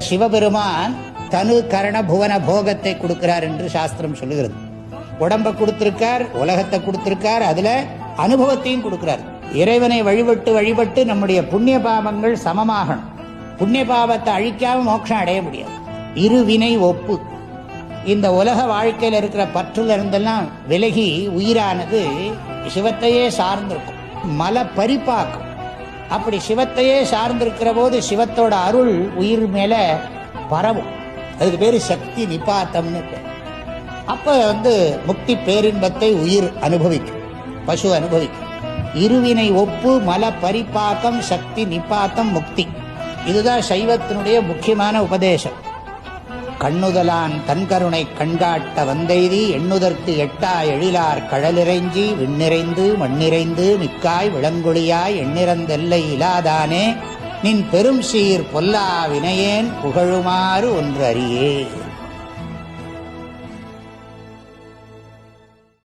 சிவபெருமான் தனு கரண புவன போகத்தை கொடுக்கிறார் என்று சாஸ்திரம் சொல்லுகிறது. உடம்பை கொடுத்திருக்கார், உலகத்தை கொடுத்திருக்கார், அதுல அனுபவத்தையும் கொடுக்கிறார். இறைவனை வழிபட்டு வழிபட்டு நம்முடைய புண்ணிய பாவங்கள் சமமாகணும். புண்ணிய பாவத்தை அழிக்காம மோட்சம் அடைய முடியாது. இருவினை ஒப்பு. இந்த உலக வாழ்க்கையில் இருக்கிற பற்றுல இருந்தெல்லாம் விலகி உயிரானது சிவத்தையே சார்ந்திருக்கும். மல பரிபாக்கம். அப்படி சிவத்தையே சார்ந்திருக்கிற போது சிவத்தோட அருள் உயிர் மேல பரவும். அதுக்கு பேரு சக்தி நிபாத்தம்னு பேர். அப்ப முக்தி பேரின்பத்தை உயிர் அனுபவிக்கும், பசு அனுபவிக்கும். இருவினை ஒப்பு, மல பரிபாக்கம், சக்தி நிபாத்தம், முக்தி. இதுதான் சைவத்தினுடைய முக்கியமான உபதேசம். கண்ணுதலான் தன்கருணை கண்காட்ட வந்தெய்தி எண்ணுதற்கு எட்டா எழிலார் கடலிறைஞ்சி விண்ணிறைந்து மண்ணிறைந்து மிக்காய் விளங்குழியாய் எண்ணிறந்தெல்லை இலாதானே நின் பெரும் சீர் பொல்லா வினையேன் புகழுமாறு ஒன்று அறியே.